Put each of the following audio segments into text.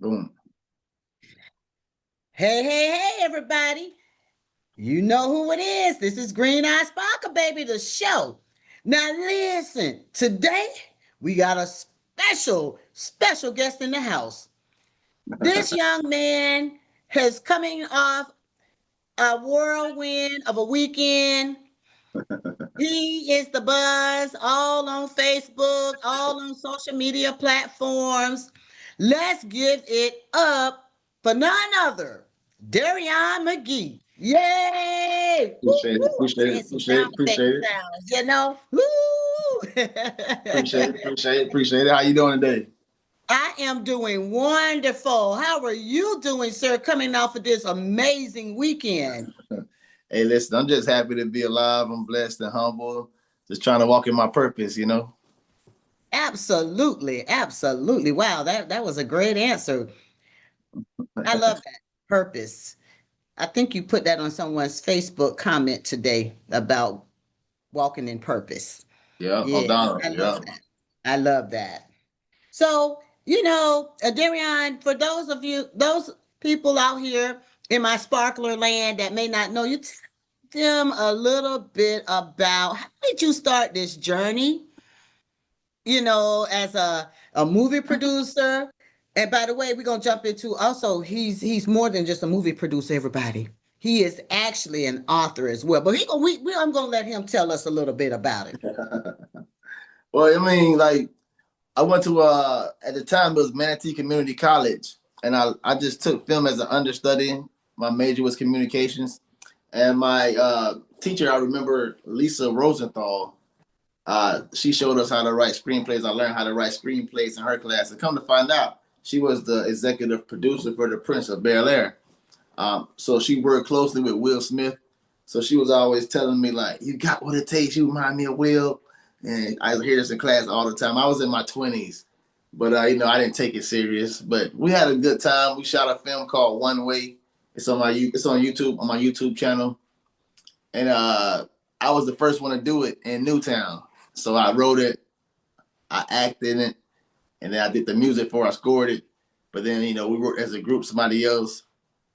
Boom. Hey, hey, hey, everybody. You know who it is. This is Green Eye Sparkle, baby, the show. Now, listen, today we got a special guest in the house. This young man has coming off a whirlwind of a weekend. He is the buzz all on Facebook, all on social media platforms. Let's give it up for none other, Darion McGee. Yay! Woo, Appreciate it. woo. Appreciate it. And some Appreciate sound it. effect Appreciate it. sounds. Woo! Appreciate it. Appreciate it. Appreciate it. How you doing today? I am doing wonderful. How are you doing, sir, coming off of this amazing weekend? Hey, listen, I'm just happy to be alive. I'm blessed and humble. Just trying to walk in my purpose. Absolutely, absolutely. Wow, that was a great answer. I love that. Purpose. I think you put that on someone's Facebook comment today about walking in purpose. Yeah, Yeah, O'Donnell. I love Yeah. that. I love that. So, Darian, for those of you, those people out here in my sparkler land that may not know you, tell them a little bit about how did you start this journey, as a movie producer. And by the way, we're gonna jump into also he's more than just a movie producer, everybody. He is actually an author as well. But I'm gonna let him tell us a little bit about it. Well, I mean, like I went to at the time it was Manatee Community College, and I just took film as an understudy. My major was communications, and my teacher, I remember Lisa Rosenthal. She showed us how to write screenplays. I learned how to write screenplays in her class. And come to find out, she was the executive producer for The Prince of Bel Air. So she worked closely with Will Smith. So she was always telling me like, "You got what it takes. You remind me of Will." And I hear this in class all the time. I was in my 20s, but I didn't take it serious. But we had a good time. We shot a film called One Way. It's on YouTube on my YouTube channel, and I was the first one to do it in Newtown. So I wrote it, I acted in it, and then I did the music for. I scored it. But then we worked as a group. Somebody else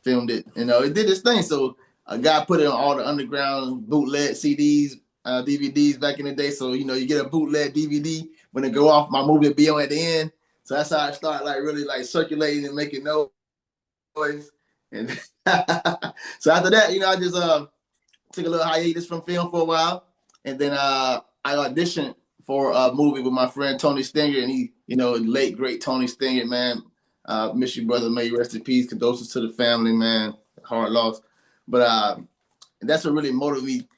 filmed it. It did its thing. So a guy put it on all the underground bootleg CDs, DVDs back in the day. So you get a bootleg DVD when it go off. My movie will be on at the end. So that's how I started like really like circulating and making noise. And so after that, I just took a little hiatus from film for a while, and then I auditioned for a movie with my friend Tony Stinger, and he, late great Tony Stinger, man. Miss you, brother. May you rest in peace. Condolences to the family, man. Hard loss, but that's what really motivated me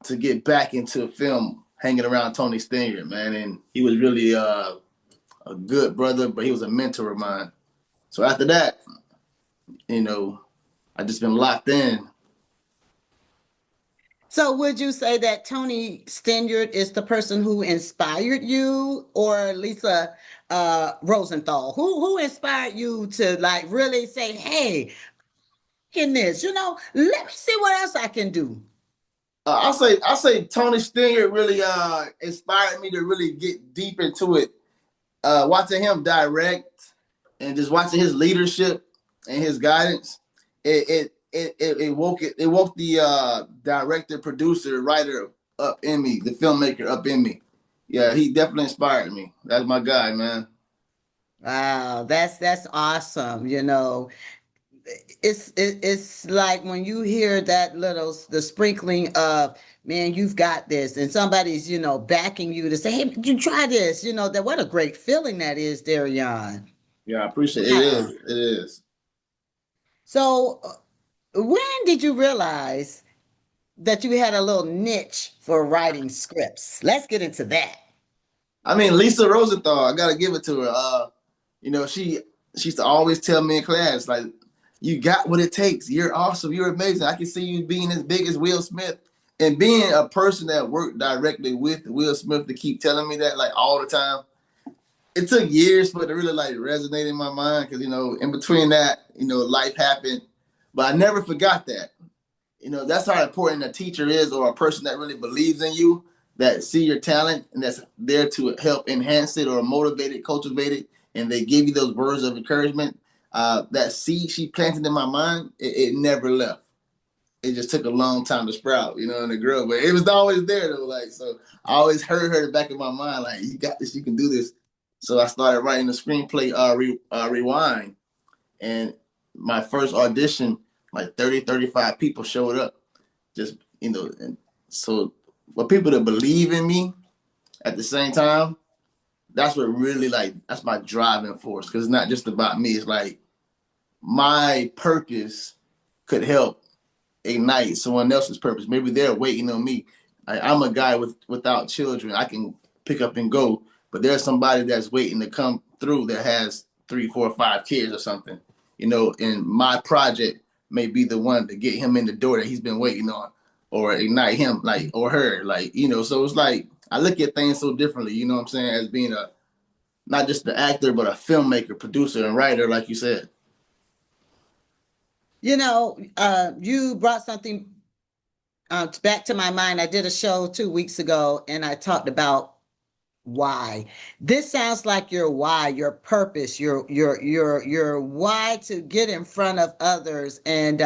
to get back into film, hanging around Tony Stinger, man. And he was really a good brother, but he was a mentor of mine. So after that, I just been locked in. So would you say that Tony Stenyard is the person who inspired you, or Lisa Rosenthal? Who inspired you to like really say, "Hey, in this, let me see what else I can do." I'll say Tony Stinger really inspired me to really get deep into it. Watching him direct and just watching his leadership and his guidance, it woke the director, producer, writer up in me, the filmmaker up in me. Yeah, he definitely inspired me. That's my guy, man. Wow, that's awesome. It's like when you hear that little the sprinkling of, man, you've got this, and somebody's backing you to say, hey, you try this. That what a great feeling that is, Darion. Yeah, I appreciate it. It Wow. is. It is. So when did you realize that you had a little niche for writing scripts? Let's get into that. I mean, Lisa Rosenthal, I gotta give it to her. She used to always tell me in class, like, you got what it takes. You're awesome. You're amazing. I can see you being as big as Will Smith. And being a person that worked directly with Will Smith to keep telling me that like all the time, it took years for it to really like resonate in my mind because in between that, life happened. But I never forgot that. That's how important a teacher is or a person that really believes in you, that see your talent and that's there to help enhance it or motivate it, cultivate it, and they give you those words of encouragement, that seed she planted in my mind, it never left. It just took a long time to sprout, and to grow. But it was always there though. Like, so I always heard her in the back of my mind, like, you got this, you can do this. So I started writing the screenplay, Rewind. And my first audition, like 30, 35 people showed up. Just, and so for people to believe in me at the same time, that's what really, like, that's my driving force. Because it's not just about me. It's like my purpose could help ignite someone else's purpose. Maybe they're waiting on me. I'm a guy without children. I can pick up and go, but there's somebody that's waiting to come through that has 3, 4, 5 kids or something, and my project may be the one to get him in the door that he's been waiting on, or ignite him, like, or her, like, so it's like, I look at things so differently, you know what I'm saying, as being not just the actor, but a filmmaker, producer, and writer, like you said. You brought something back to my mind. I did a show 2 weeks ago, and I talked about why. This sounds like your why, your purpose, your why to get in front of others, and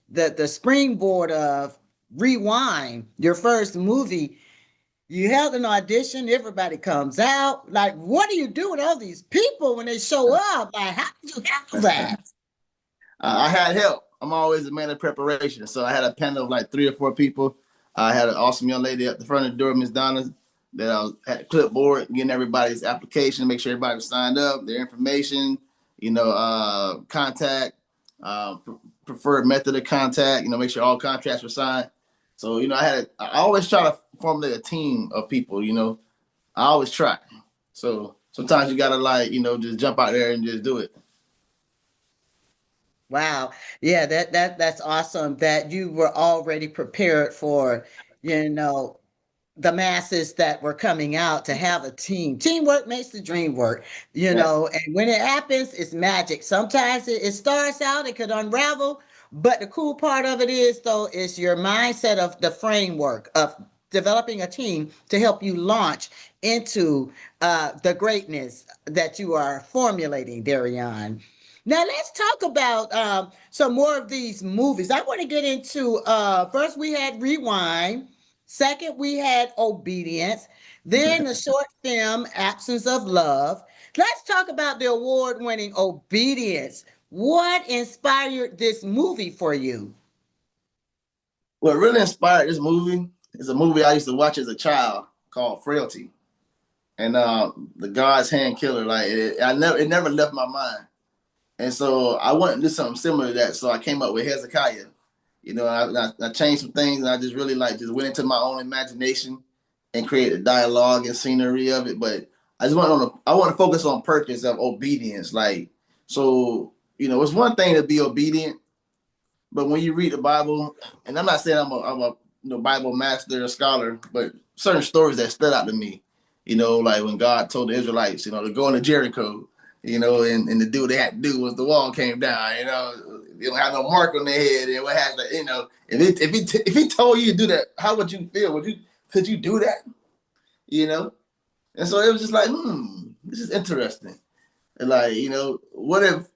the springboard of Rewind, your first movie. You held an audition, everybody comes out. Like, what do you do with all these people when they show up? Like, how did you handle that? I had help. I'm always a man of preparation. So I had a panel of like 3 or 4 people. I had an awesome young lady at the front of the door, Miss Donna, that I was at the clipboard, getting everybody's application, make sure everybody was signed up, their information, contact, preferred method of contact, make sure all contracts were signed. So, I always try to formulate a team of people, I always try. So sometimes you gotta just jump out there and just do it. Wow. Yeah, that's awesome that you were already prepared for, the masses that were coming out to have a team. Teamwork makes the dream work, and when it happens, it's magic. Sometimes it starts out, it could unravel, but the cool part of it is, though, is your mindset of the framework of developing a team to help you launch into the greatness that you are formulating, Darian. Now let's talk about some more of these movies. I want to get into first we had Rewind, second we had Obedience, then the short film Absence of Love. Let's talk about the award-winning Obedience. What inspired this movie for you? What really inspired this movie is a movie I used to watch as a child called Frailty, and the God's Hand Killer. Like, it never left my mind. And so I wanted to do something similar to that. So I came up with Hezekiah. I changed some things, and I just really just went into my own imagination and created dialogue and scenery of it. But I want to focus on purpose of obedience. Like, so, it's one thing to be obedient, but when you read the Bible, and I'm not saying I'm a Bible master or scholar, but certain stories that stood out to me, like when God told the Israelites, to go into Jericho, and the do they had to do was the wall came down, they don't have no mark on their head, and what has to, if he told you to do that, how would you feel? Could you do that? And so it was just like, this is interesting. And what if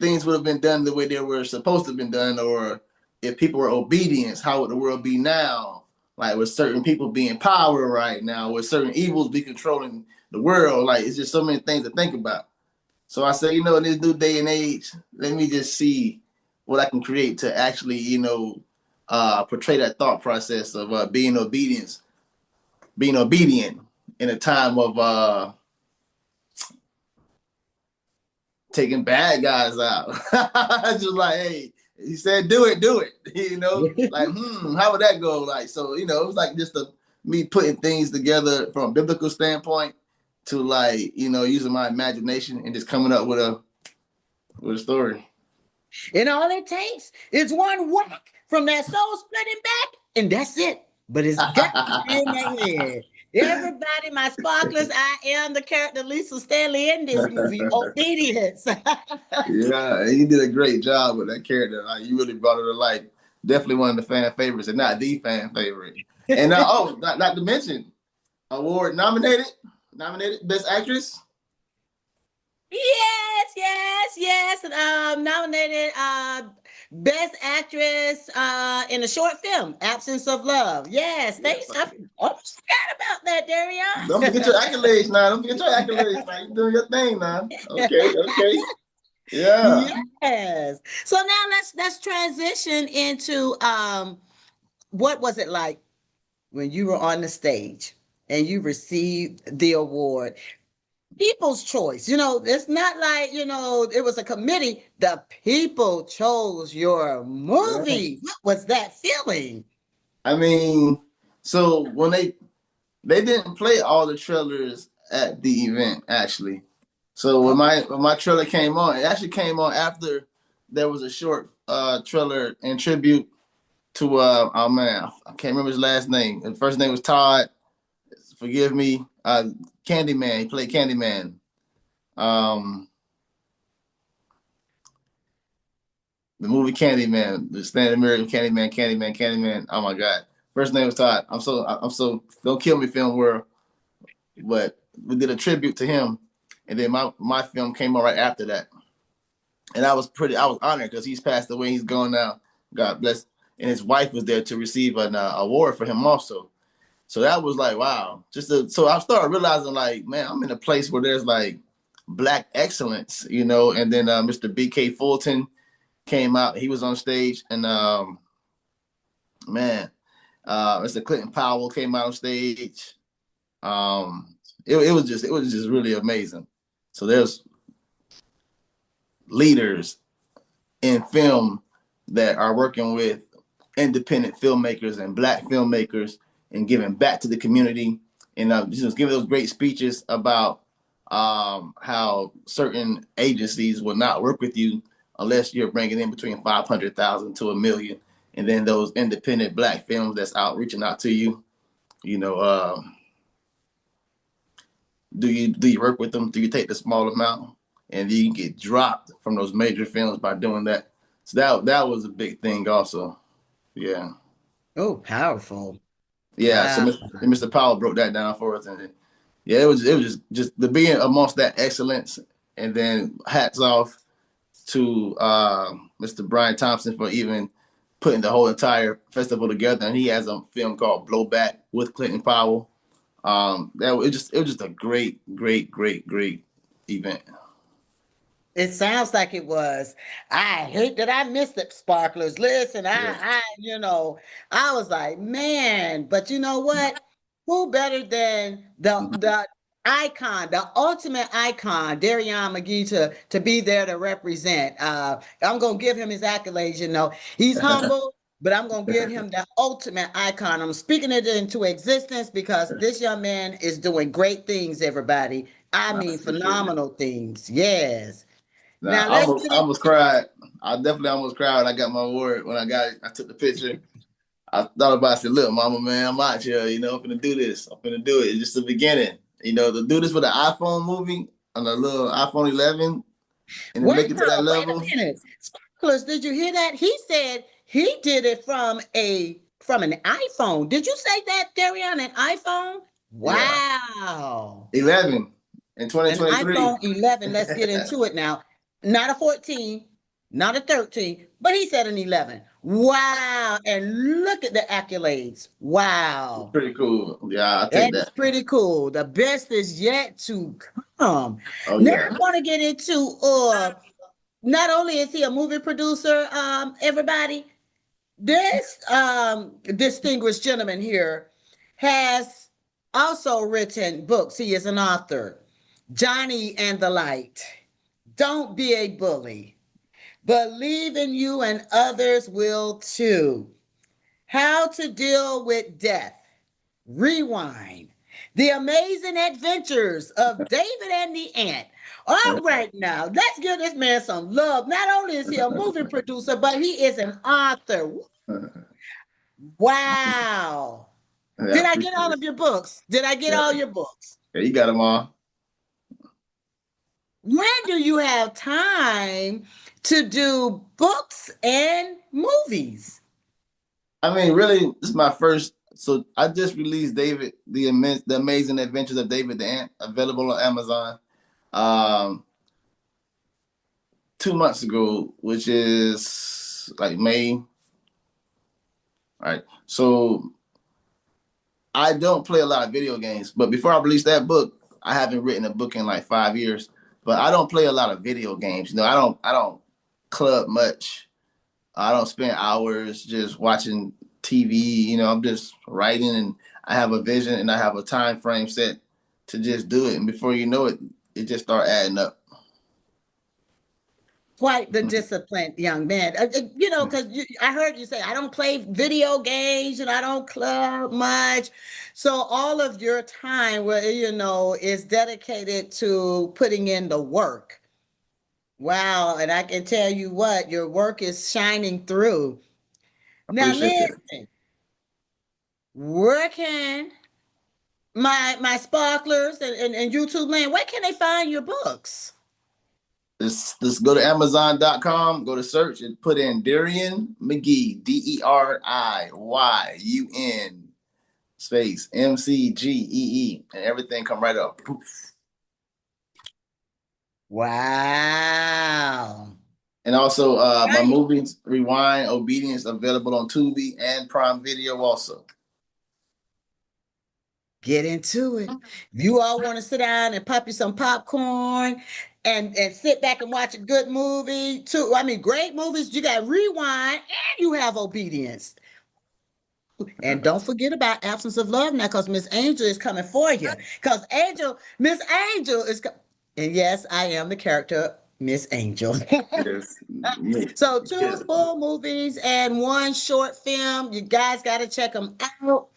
things would have been done the way they were supposed to have been done, or if people were obedient, how would the world be now? Like, with certain people being in power right now, with certain evils be controlling the world, like, it's just so many things to think about. So I said, in this new day and age, let me just see what I can create to actually, portray that thought process of being obedient in a time of taking bad guys out. Just like, hey, he said, do it. Like, how would that go? Like, so, it was like just me putting things together from a biblical standpoint to, like, using my imagination and just coming up with a story. And all it takes is one whack from that soul splitting back, and that's it. But it's got to be in the head. Everybody, my sparklers, I am the character Lisa Stanley in this movie, Obedience. Yeah, you did a great job with that character. Like, you really brought it to life. Definitely one of the fan favorites, and not the fan favorite. And not to mention, award nominated Best Actress. Yes. Nominated Best Actress in a short film, Absence of Love. Yes, Yeah. I almost forgot about that, Don't forget your Darian. accolades now. Don't forget your accolades now. You doing your thing now. Okay. Yeah. Yes. So now let's transition into what was it like when you were on the stage and you received the award? People's choice. It's not like, it was a committee. The people chose your Yeah. movie. What was that feeling? I mean, so when they didn't play all the trailers at the event actually. So when Oh, my trailer came on, it actually came on after there was a short trailer in tribute to oh man, I can't remember his last name. His first name was Todd. Forgive me. Candyman. He played Candyman. Um, the movie Candyman, the Stanley Miracle Candyman. Oh my God. First name was Todd. I'm so don't kill me, film world. But we did a tribute to him, and then my film came on right after that, and I was honored because he's passed away. He's gone now. God bless. And his wife was there to receive an award for him also. So that was like wow. So I started realizing like man, I'm in a place where there's like black excellence, And then Mr. B.K. Fulton came out. He was on stage, and man, Mr. Clinton Powell came out on stage. It was just really amazing. So there's leaders in film that are working with independent filmmakers and black filmmakers and giving back to the community and just giving those great speeches about how certain agencies will not work with you unless you're bringing in between 500,000 to a million. And then those independent black films that's out reaching out to you, you know, do you work with them? Do you take the small amount? And you can get dropped from those major films by doing that. So that was a big thing also. Yeah. oh, powerful. Yeah. So Wow. Mr. Powell broke that down for us, and yeah, it was just the being amongst that excellence, and then hats off to Mr. Brian Thompson for even putting the whole entire festival together. And he has a film called Blowback with Clinton Powell. It was just a great event. It sounds like it was. I hate that I missed it, Sparklers. Listen, Yeah. I was like, man, but you know what? Who better than the icon, the ultimate icon, Darian McGee, to be there to represent. I'm gonna give him his accolades. He's humble, but I'm gonna give him the ultimate icon. I'm speaking it into existence because this young man is doing great things. Everybody, I I mean, appreciate it. phenomenal things. Yes. Nah, Now I let's almost, get I it. almost cried. I definitely almost cried when I got my award. When I got it, I took the picture. I thought about it. I said, look, mama, man, I'm out here. I'm going to do this. I'm going to do it. It's just the beginning. To do this with an iPhone movie on a little iPhone 11 and then Wow, make it to that wait a level. minute. Sparklers, did you hear that? He said he did it from an iPhone. Did you say that, Darian, an iPhone? Yeah. Wow. 11 in An 2023. iPhone 11. Let's get into it now. Not a 14, not a 13, but he said an 11. Wow. And look at the accolades. It's Wow. pretty cool. Yeah, I'll take That's that. pretty cool. The best is yet to come. Oh, Now yeah. I want to get into not only is he a movie producer, everybody, this distinguished gentleman here has also written books. He is an author. Johnny and the Light. Don't be a bully. Believe in you and others will too. How to deal with death. Rewind. The Amazing Adventures of David and the Ant. All right, now let's give this man some love. Not only is he a movie producer, but he is an author. Wow. Yeah, I Did I get appreciate all it. of your books? Did I get Yeah. all your books? Yeah, you got them all. When do you have time to do books and movies? I mean, really, this is my first. So I just released the Amazing Adventures of David the Ant, available on Amazon. Um, 2 months ago, which is like May. All right. So I don't play a lot of video games, but before I release that book, I haven't written a book in like 5 years. But I don't play a lot of video games. You know, I don't club much. I don't spend hours just watching TV. You know, I'm just writing, and I have a vision and I have a time frame set to just do it. And before you know it, it just start adding up. Quite the disciplined young man. You know, because I heard you say, I don't play video games and I don't club much. So all of your time, well, you know, is dedicated to putting in the work. Wow. And I can tell you what, your work is shining through. I Now, appreciate that. listen, where can my sparklers and YouTube land, where can they find your books? Just go to Amazon.com, go to search and put in Darian McGee, DERIYUN space MCGEE, and everything come right up. Poof. Wow. And also my Right. movies, Rewind, Obedience, available on Tubi and Prime Video also. Get into it. If you all want to sit down and pop you some popcorn and sit back and watch a good movie, too. I mean, great movies. You got Rewind and you have Obedience. And don't forget about Absence of Love now, because Miss Angel is coming for you. Because Miss Angel is, and yes, I am the character Miss Angel. Yes. So 2 full movies and 1 short film. You guys got to check them out.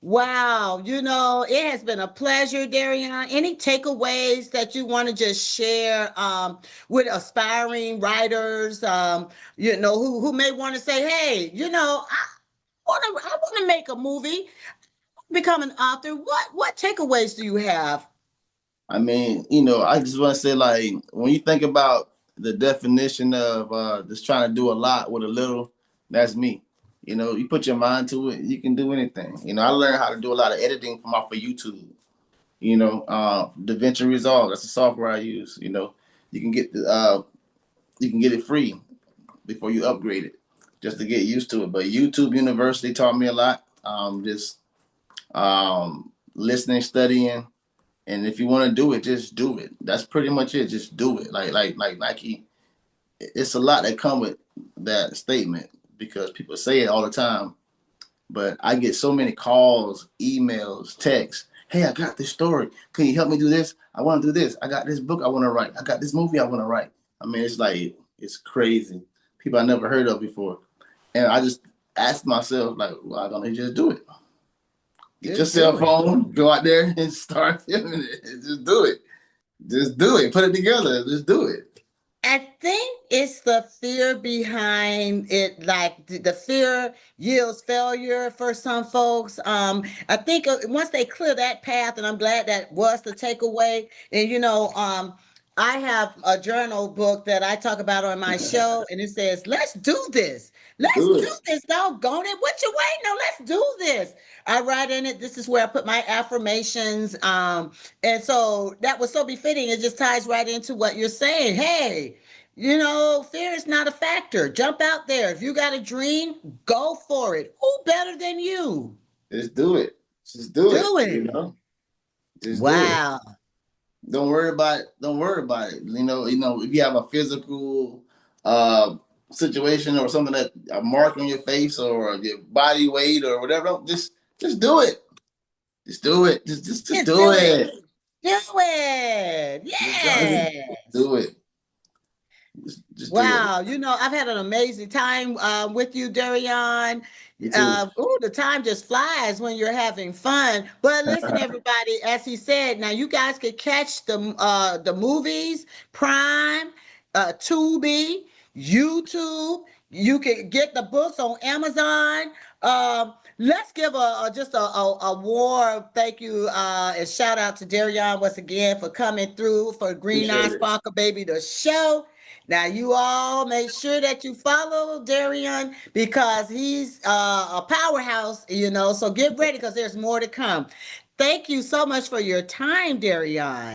Wow, you know, it has been a pleasure, Darian. Any takeaways that you want to just share with aspiring writers, you know, who may want to say, hey, you know, I want to make a movie, become an author. What takeaways do you have? I mean, you know, I just want to say, like, when you think about the definition of just trying to do a lot with a little, that's me. You know, you put your mind to it, you can do anything. You know, I learned how to do a lot of editing from off of YouTube. You know, DaVinci Resolve, that's the software I use. You know, you can get you can get it free before you upgrade it, just to get used to it. But YouTube University taught me a lot. Just listening, studying, and if you want to do it, just do it. That's pretty much it. Just do it. Like Nike. It's a lot that come with that statement because people say it all the time. But I get so many calls, emails, texts. Hey, I got this story. Can you help me do this? I want to do this. I got this book I want to write. I got this movie I want to write. I mean, it's like, it's crazy. People I never heard of before. And I just asked myself, like, why don't they just do it? Get your cell phone, go out there and start filming it. Just do it. Just do it. Put it together. Just do it. I think it's the fear behind it, like the fear yields failure for some folks. I think once they clear that path, and I'm glad that was the takeaway. And you know, I have a journal book that I talk about on my show, and it says, "Let's do this. Let's Do do it. this. Doggone it! What you waiting on? Let's do this." I write in it. This is where I put my affirmations. And so that was so befitting. It just ties right into what you're saying. Hey, you know, fear is not a factor. Jump out there. If you got a dream, go for it. Who better than you? Just do it. Just do it. Do You it. know? Just do it. Wow. Don't worry about it. Don't worry about it. You know, if you have a physical situation or something that a mark on your face or your body weight or whatever, just do it. Just do it. Just Just do do it. it. Do it. Just Yes. do it. Just do it. Wow, you know, I've had an amazing time with you, Darian. You too. The time just flies when you're having fun. But listen, everybody, as he said, now you guys can catch the movies, Prime, Tubi, YouTube. You can get the books on Amazon. Let's give a warm thank you and shout out to Darian once again for coming through for Green Eye Appreciate it. Sparkle Baby the show. Now you all make sure that you follow Darian because he's a powerhouse, you know. So get ready because there's more to come. Thank you so much for your time, Darian.